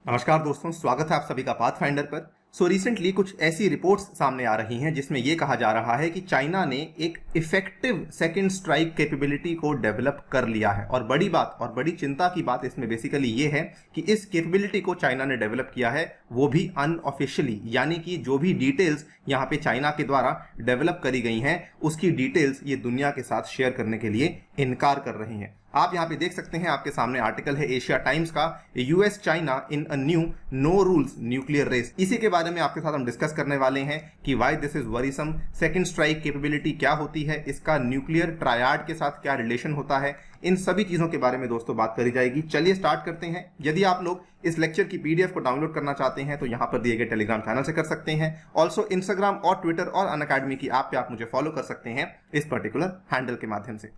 नमस्कार दोस्तों, स्वागत है आप सभी का पाथफाइंडर पर। रिसेंटली कुछ ऐसी रिपोर्ट्स सामने आ रही हैं जिसमें यह कहा जा रहा है कि चाइना ने एक इफेक्टिव सेकंड स्ट्राइक कैपेबिलिटी को डेवलप कर लिया है। और बड़ी बात और बड़ी चिंता की बात इसमें बेसिकली ये है कि इस कैपेबिलिटी को चाइना ने डेवलप किया है वो भी अनऑफिशियली, यानी कि जो भी डिटेल्स यहाँ पे चाइना के द्वारा डेवलप करी गई हैं उसकी डिटेल्स ये दुनिया के साथ शेयर करने के लिए इनकार कर रही हैं। आप यहाँ पे देख सकते हैं, आपके सामने आर्टिकल है एशिया टाइम्स का, US China in a new no rules nuclear race. इसी के बारे में आपके साथ हम डिस्कस करने वाले हैं कि why this is worrisome, second strike capability क्या होती है, इसका न्यूक्लियर ट्रायड के साथ क्या रिलेशन होता है, इन सभी चीजों के बारे में दोस्तों बात करी जाएगी। चलिए स्टार्ट करते हैं। यदि आप लोग इस लेक्चर की पीडीएफ को डाउनलोड करना चाहते हैं तो यहाँ पर दिए गए टेलीग्राम चैनल से कर सकते हैं। ऑल्सो इंस्टाग्राम और ट्विटर और अनअकैडमी की ऐप पे आप मुझे फॉलो कर सकते हैं इस पर्टिकुलर हैंडल के माध्यम से।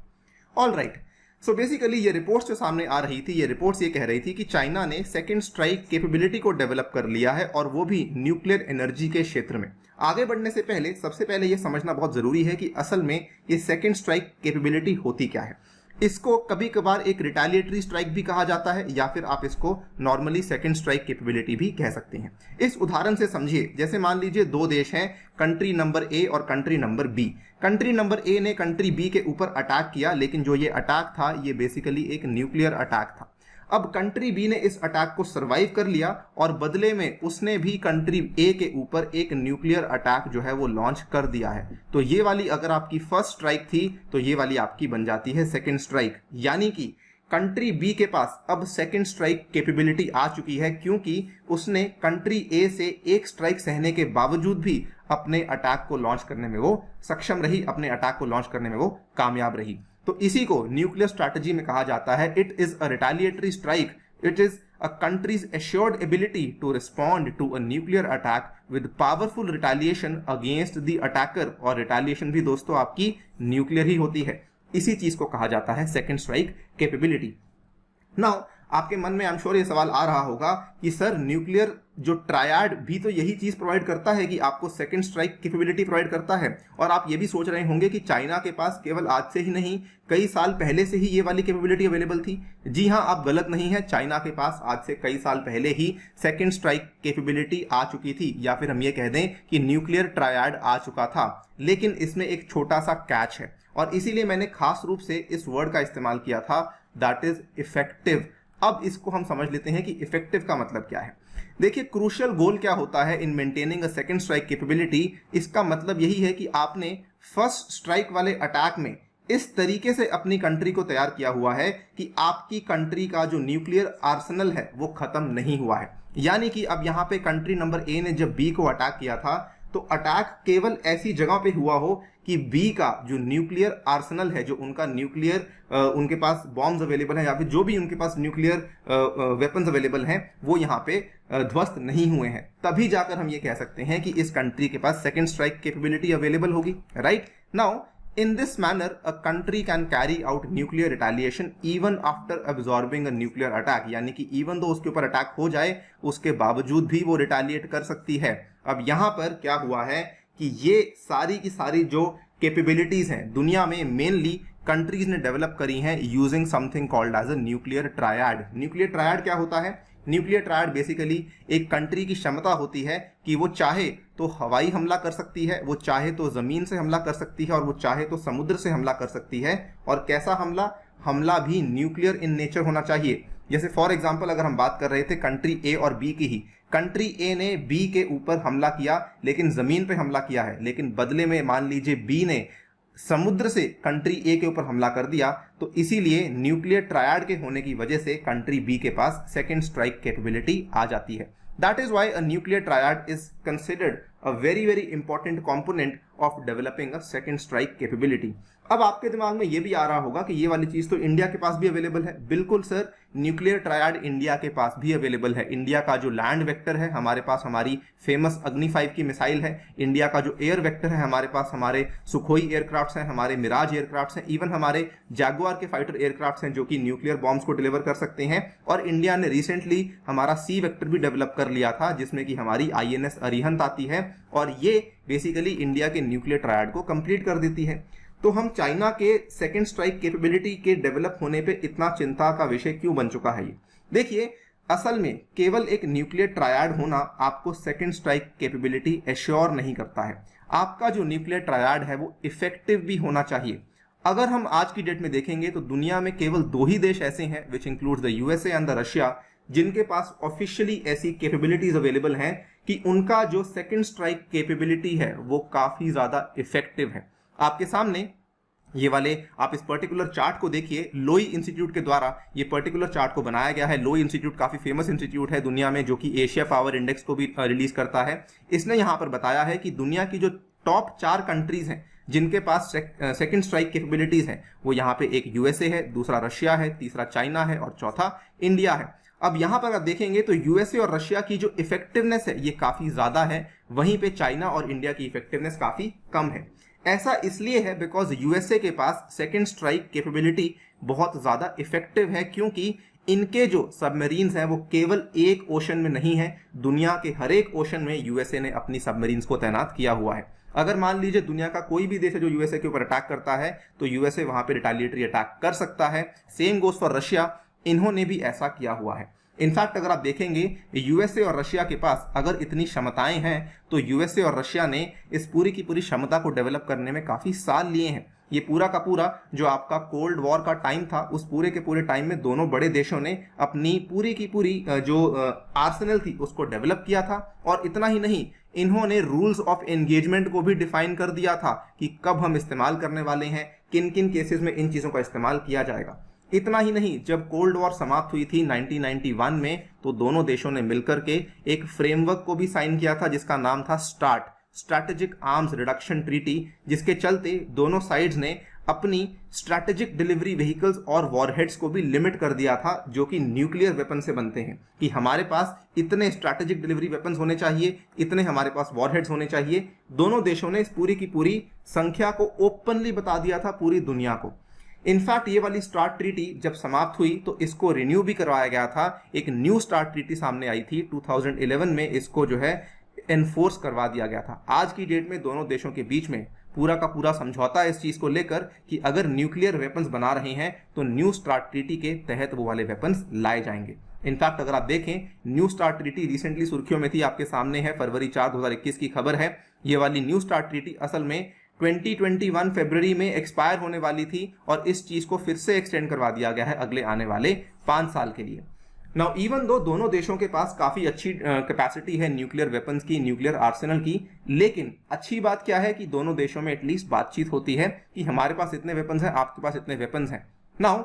ऑल राइट, सो बेसिकली ये रिपोर्ट्स जो सामने आ रही थी, ये रिपोर्ट्स ये कह रही थी कि चाइना ने सेकंड स्ट्राइक कैपेबिलिटी को डेवलप कर लिया है और वो भी न्यूक्लियर एनर्जी के क्षेत्र में। आगे बढ़ने से पहले सबसे पहले ये समझना बहुत जरूरी है कि असल में ये सेकंड स्ट्राइक कैपेबिलिटी होती क्या है। इसको कभी कभार एक रिटेलिएटरी स्ट्राइक भी कहा जाता है या फिर आप इसको नॉर्मली सेकंड स्ट्राइक कैपेबिलिटी भी कह सकते हैं। इस उदाहरण से समझिए, जैसे मान लीजिए दो देश हैं, कंट्री नंबर ए और country number B. Country number A ने कंट्री बी के ऊपर अटैक किया, लेकिन जो ये अटैक था ये बेसिकली एक न्यूक्लियर अटैक था। अब कंट्री बी ने इस अटैक को सरवाइव कर लिया और बदले में उसने भी कंट्री ए के ऊपर एक न्यूक्लियर अटैक जो है वो लॉन्च कर दिया है। तो ये वाली अगर आपकी फर्स्ट स्ट्राइक थी तो ये वाली आपकी बन जाती है सेकंड स्ट्राइक, यानी कि कंट्री बी के पास अब सेकंड स्ट्राइक कैपेबिलिटी आ चुकी है क्योंकि उसने कंट्री ए से एक स्ट्राइक सहने के बावजूद भी अपने अटैक को लॉन्च करने में वो सक्षम रही, अपने अटैक को लॉन्च करने में वो कामयाब रही। तो इसी को न्यूक्लियर स्ट्रैटेजी में कहा जाता है it is a retaliatory strike, it is a country's assured ability to respond to a nuclear attack with powerful retaliation against the attacker. और रिटेलिएशन भी दोस्तों आपकी न्यूक्लियर ही होती है। इसी चीज को कहा जाता है सेकंड स्ट्राइक कैपेबिलिटी। नाउ आपके मन में आई एम श्योर ये सवाल आ रहा होगा कि सर न्यूक्लियर जो ट्रायड भी तो यही चीज प्रोवाइड करता है कि आपको सेकंड स्ट्राइक कैपेबिलिटी प्रोवाइड करता है। और आप ये भी सोच रहे होंगे कि चाइना के पास केवल आज से ही नहीं कई साल पहले से ही ये वाली कैपेबिलिटी अवेलेबल थी। जी हाँ, आप गलत नहीं है, चाइना के पास आज से कई साल पहले ही सेकंड स्ट्राइक कैपेबिलिटी आ चुकी थी, या फिर हम ये कह दें कि न्यूक्लियर ट्रायड आ चुका था। लेकिन इसमें एक छोटा सा कैच है और इसीलिए मैंने खास रूप से इस वर्ड का इस्तेमाल किया था, दैट इज इफेक्टिव। अब इसको हम समझ लेते हैं कि इफेक्टिव का मतलब क्या है। देखिए, क्रूशियल गोल क्या होता है in maintaining a second strike capability. इसका मतलब यही है कि आपने फर्स्ट स्ट्राइक वाले अटैक में इस तरीके से अपनी कंट्री को तैयार किया हुआ है कि आपकी कंट्री का जो न्यूक्लियर आर्सेनल है वो खत्म नहीं हुआ है। यानी कि अब यहाँ पे कंट्री नंबर ए ने जब बी को अटैक किया था तो अटैक केवल ऐसी जगह पे हुआ हो कि बी का जो न्यूक्लियर आर्सेनल है, जो उनका न्यूक्लियर उनके पास बॉम्ब्स अवेलेबल है या फिर जो भी उनके पास न्यूक्लियर वेपन्स अवेलेबल हैं वो यहाँ पे ध्वस्त नहीं हुए हैं। तभी जाकर हम ये कह सकते हैं कि इस कंट्री के पास सेकंड स्ट्राइक कैपेबिलिटी अवेलेबल होगी। Right now, in this manner a country can carry out nuclear retaliation even after absorbing a nuclear attack, यानी कि even though उसके ऊपर अटैक हो जाए उसके बावजूद भी वो रिटेलिएट कर सकती है। अब यहाँ पर क्या हुआ है कि ये सारी की सारी जो कैपेबिलिटीज हैं दुनिया में मेनली कंट्रीज ने डेवलप करी हैं using something called as a nuclear triad. Nuclear triad क्या होता है? न्यूक्लियर ट्रायड बेसिकली एक कंट्री की क्षमता होती है कि वो चाहे तो हवाई हमला कर सकती है, वो चाहे तो जमीन से हमला कर सकती है और वो चाहे तो समुद्र से हमला कर सकती है। और कैसा हमला? हमला भी न्यूक्लियर इन नेचर होना चाहिए। जैसे फॉर एग्जांपल अगर हम बात कर रहे थे कंट्री ए और बी की ही, कंट्री ए ने बी के ऊपर हमला किया लेकिन जमीन पे हमला किया है, लेकिन बदले में मान लीजिए बी ने समुद्र से कंट्री ए के ऊपर हमला कर दिया, तो इसीलिए न्यूक्लियर ट्रायड के होने की वजह से कंट्री बी के पास सेकंड स्ट्राइक कैपेबिलिटी आ जाती है। That is why a nuclear triad is considered a very important component of developing a second strike capability। अब आपके दिमाग में ये भी आ रहा होगा कि ये वाली चीज तो इंडिया के पास भी अवेलेबल है। बिल्कुल सर, न्यूक्लियर ट्रायड इंडिया के पास भी अवेलेबल है। इंडिया का जो लैंड वेक्टर है हमारे पास हमारी फेमस अग्नि 5 की मिसाइल है। इंडिया का जो एयर वेक्टर है हमारे पास हमारे सुखोई एयरक्राफ्ट्स हैं, हमारे मिराज एयरक्राफ्ट्स हैं, इवन हमारे जैगुआर के फाइटर एयरक्राफ्ट्स हैं जो कि न्यूक्लियर बॉम्ब्स को डिलीवर कर सकते हैं। और इंडिया ने रिसेंटली हमारा सी वेक्टर भी डेवलप कर लिया था जिसमें कि हमारी INS अरिहंत आती है और ये बेसिकली इंडिया के न्यूक्लियर ट्रायड को कंप्लीट कर देती है। तो हम चाइना के सेकंड स्ट्राइक कैपेबिलिटी के डेवलप होने पे इतना चिंता का विषय क्यों बन चुका है ये? देखिए, असल में केवल एक न्यूक्लियर ट्रायड होना आपको सेकंड स्ट्राइक कैपेबिलिटी एश्योर नहीं करता है। आपका जो न्यूक्लियर ट्रायड है वो इफेक्टिव भी होना चाहिए। अगर हम आज की डेट में देखेंगे तो दुनिया में केवल 2 ही देश ऐसे हैं, which includes the USA and the Russia, जिनके पास ऑफिशियली ऐसी कैपेबिलिटीज अवेलेबल हैं कि उनका जो सेकंड स्ट्राइक कैपेबिलिटी है वो काफी ज्यादा इफेक्टिव है। आपके सामने ये वाले आप इस पर्टिकुलर चार्ट को देखिए, लोई इंस्टीट्यूट के द्वारा ये पर्टिकुलर चार्ट को बनाया गया है। लोई इंस्टीट्यूट काफी फेमस इंस्टीट्यूट है दुनिया में, जो कि एशिया पावर इंडेक्स को भी रिलीज करता है। इसने यहां पर बताया है कि दुनिया की जो टॉप 4 कंट्रीज हैं जिनके पास सेकंड स्ट्राइक कैपेबिलिटीज हैं, वो यहाँ पे एक यूएसए है, दूसरा रशिया है, तीसरा चाइना है और चौथा इंडिया है। अब यहां पर आप देखेंगे तो यूएसए और रशिया की जो इफेक्टिवनेस है ये काफी ज्यादा है, वहीं पे चाइना और इंडिया की इफेक्टिवनेस काफी कम है। ऐसा इसलिए है बिकॉज यूएसए के पास सेकंड स्ट्राइक कैपेबिलिटी बहुत ज्यादा इफेक्टिव है, क्योंकि इनके जो सबमरीन्स हैं वो केवल एक ओशन में नहीं है, दुनिया के हर एक ओशन में यूएसए ने अपनी सबमरीन्स को तैनात किया हुआ है। अगर मान लीजिए दुनिया का कोई भी देश है जो यूएसए के ऊपर अटैक करता है तो यूएसए वहां पे रिटेलिएटरी अटैक कर सकता है। सेम गोज फॉर रशिया, इन्होंने भी ऐसा किया हुआ है। इनफैक्ट अगर आप देखेंगे यूएसए और रशिया के पास अगर इतनी क्षमताएं हैं तो यूएसए और रशिया ने इस पूरी की पूरी क्षमता को डेवलप करने में काफी साल लिए हैं। ये पूरा का पूरा जो आपका कोल्ड वॉर का टाइम था, उस पूरे के पूरे टाइम में दोनों बड़े देशों ने अपनी पूरी की पूरी जो आर्सेनल थी उसको डेवलप किया था। और इतना ही नहीं, इन्होंने रूल्स ऑफ एंगेजमेंट को भी डिफाइन कर दिया था कि कब हम इस्तेमाल करने वाले हैं, किन किन केसेस में इन चीजों का इस्तेमाल किया जाएगा। इतना ही नहीं, जब कोल्ड वॉर समाप्त हुई थी 1991 में, तो दोनों देशों ने मिलकर के एक फ्रेमवर्क को भी साइन किया था जिसका नाम था स्ट्रैटेजिक आर्म्स रिडक्शन ट्रीटी, जिसके चलते दोनों साइड्स ने अपनी स्ट्रैटेजिक डिलीवरी व्हीकल्स और वॉरहेड्स को भी लिमिट कर दिया था, जो कि न्यूक्लियर वेपन से बनते हैं, कि हमारे पास इतने स्ट्रैटेजिक डिलीवरी वेपन्स होने चाहिए, इतने हमारे पास वॉरहेड्स होने चाहिए। दोनों देशों ने इस पूरी की पूरी संख्या को ओपनली बता दिया था पूरी दुनिया को। इनफैक्ट ये वाली स्टार्ट ट्रीटी जब समाप्त हुई तो इसको रिन्यू भी करवाया गया था। एक न्यू स्टार्ट ट्रीटी सामने आई थी 2011 में, इसको जो है एनफोर्स करवा दिया गया था। आज की डेट में दोनों देशों के बीच में पूरा का पूरा समझौता है इस चीज को लेकर कि अगर न्यूक्लियर वेपन्स बना रहे हैं तो न्यू स्टार्ट ट्रीटी के तहत वो वाले वेपन्स लाए जाएंगे। इनफैक्ट अगर आप देखें, न्यू स्टार्ट ट्रीटी रिसेंटली सुर्खियों में थी, आपके सामने है, फरवरी 4 2021 की खबर है। ये वाली न्यू स्टार्ट ट्रीटी असल में 2021 फरवरी में एक्सपायर होने वाली थी और इस चीज को फिर से एक्सटेंड करवा दिया गया है अगले आने वाले 5 साल के लिए। नाउ इवन दो दोनों देशों के पास काफी अच्छी कैपेसिटी है न्यूक्लियर वेपन्स की, न्यूक्लियर आर्सेनल की, लेकिन अच्छी बात क्या है कि दोनों देशों में एटलीस्ट बातचीत होती है कि हमारे पास इतने वेपन्स हैं, आपके पास इतने वेपन्स हैं। नाउ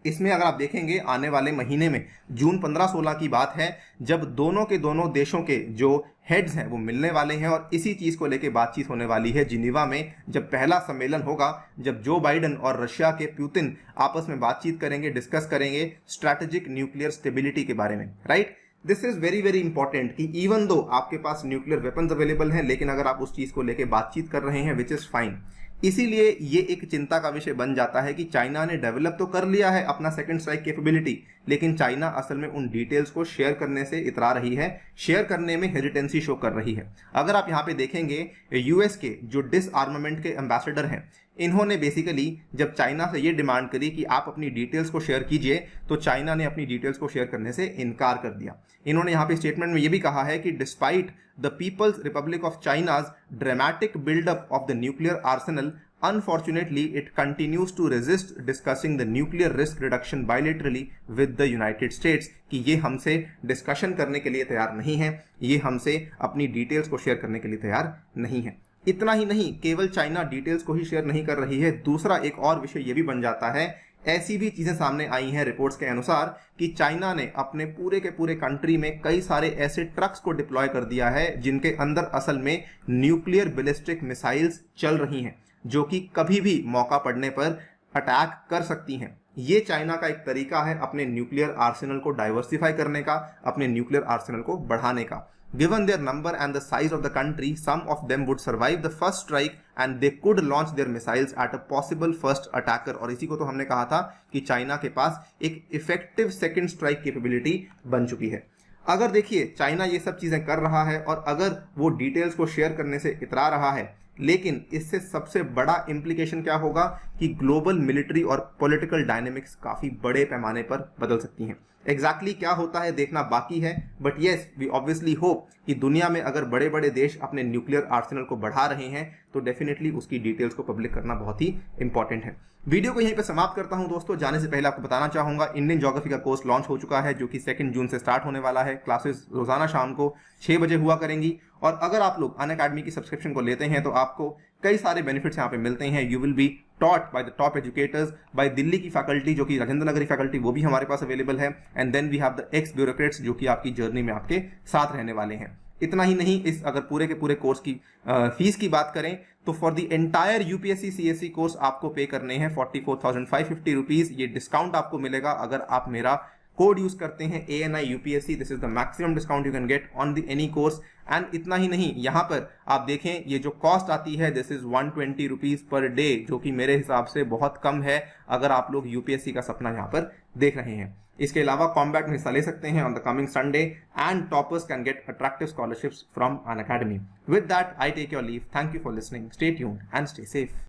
इसमें अगर आप देखेंगे आने वाले महीने में जून 15-16 की बात है, जब दोनों के दोनों देशों के जो हेड्स हैं वो मिलने वाले हैं और इसी चीज को लेकर बातचीत होने वाली है जिनीवा में, जब पहला सम्मेलन होगा, जब जो बाइडेन और रशिया के पुतिन आपस में बातचीत करेंगे, डिस्कस करेंगे स्ट्रैटेजिक न्यूक्लियर स्टेबिलिटी के बारे में, right. This is very very important कि इवन दो आपके पास न्यूक्लियर वेपन्स अवेलेबल हैं, लेकिन अगर आप उस चीज को लेकर बातचीत कर रहे हैं, विच इज फाइन। इसीलिए ये एक चिंता का विषय बन जाता है कि चाइना ने डेवलप तो कर लिया है अपना सेकंड स्ट्राइक कैपेबिलिटी, लेकिन चाइना असल में उन डिटेल्स को शेयर करने से इतरा रही है, शेयर करने में हेजिटेंसी शो कर रही है। अगर आप यहाँ पे देखेंगे, यूएस के जो डिसआर्मामेंट के एम्बेसडर हैं, इन्होंने बेसिकली जब चाइना से ये डिमांड करी कि आप अपनी डिटेल्स को शेयर कीजिए, तो चाइना ने अपनी डिटेल्स को शेयर करने से इनकार कर दिया। इन्होंने यहाँ पे स्टेटमेंट में ये भी कहा है कि despite the People's Republic of China's dramatic buildup of the nuclear arsenal, unfortunately it continues to resist discussing the nuclear risk reduction bilaterally with the United States, कि ये हमसे डिस्कशन करने के लिए तैयार नहीं है, ये हमसे अपनी डिटेल्स को शेयर करने के लिए तैयार नहीं है। इतना ही नहीं, केवल चाइना डिटेल्स को ही शेयर नहीं कर रही है, दूसरा एक और विषय ये भी बन जाता है, ऐसी भी चीजें सामने आई हैं रिपोर्ट्स के अनुसार कि चाइना ने अपने पूरे के पूरे कंट्री में कई सारे ऐसे ट्रक्स को डिप्लॉय कर दिया है जिनके अंदर असल में न्यूक्लियर बैलिस्टिक मिसाइल्स चल रही हैं, जो कि कभी भी मौका पड़ने पर अटैक कर सकती हैं। ये चाइना का एक तरीका है अपने न्यूक्लियर आर्सेनल को डाइवर्सिफाई करने का, अपने न्यूक्लियर आर्सेनल को बढ़ाने का। Given their number and the size of the country, some of them would survive the first strike and they could launch their missiles at a possible first attacker। और इसी को तो हमने कहा था कि चाइना के पास एक इफेक्टिव सेकंड स्ट्राइक कैपेबिलिटी बन चुकी है। अगर देखिए चाइना ये सब चीजें कर रहा है और अगर वो डिटेल्स को शेयर करने से इतरा रहा है, लेकिन इससे सबसे बड़ा इंप्लीकेशन क्या होगा कि ग्लोबल मिलिट्री और पॉलिटिकल डायनेमिक्स काफी बड़े पैमाने पर बदल सकती हैं। एग्जैक्टली क्या होता है देखना बाकी है, but yes we obviously hope कि दुनिया में अगर बड़े बड़े देश अपने न्यूक्लियर आर्सेनल को बढ़ा रहे हैं तो डेफिनेटली उसकी डिटेल्स को पब्लिक करना बहुत ही इंपॉर्टेंट है। वीडियो को यहीं पे समाप्त करता हूं दोस्तों। जाने से पहले आपको बताना चाहूंगा इंडियन ज्योग्राफी का कोर्स लॉन्च हो चुका है जो कि 2 जून से स्टार्ट होने वाला है। क्लासेस रोजाना शाम को 6 बजे हुआ करेंगी और अगर आप लोग अनअकैडमी की सब्सक्रिप्शन को लेते हैं तो आपको कई सारे बेनिफिट्स यहाँ पे मिलते हैं। You will be taught by the top educators, by Delhi की फैकल्टी जो कि राजेंद्र नगरी फैकल्टी, वो भी हमारे पास अवेलेबल है। And then we have the ex bureaucrats जो कि आपकी जर्नी में आपके साथ रहने वाले हैं। इतना ही नहीं, इस अगर पूरे के पूरे कोर्स की फीस की बात करें तो for the entire UPSC CSC course आपको पे करने हैं 44,550 रुपीज। ये डिस्काउंट आपको मिलेगा अगर आप मेरा कोड यूज करते हैं ANI UPSC। This is the maximum discount you can get on the any course. And इतना ही नहीं, यहाँ पर आप देखें ये जो कॉस्ट आती है this is 120 rupees per day, जो कि मेरे हिसाब से बहुत कम है अगर आप लोग यूपीएससी का सपना यहाँ पर देख रहे हैं। इसके अलावा कॉम्बैट में हिस्सा ले सकते हैं on the coming Sunday and toppers can get attractive scholarships from Unacademy. With that I take your leave. Thank you for listening. Stay tuned and stay safe.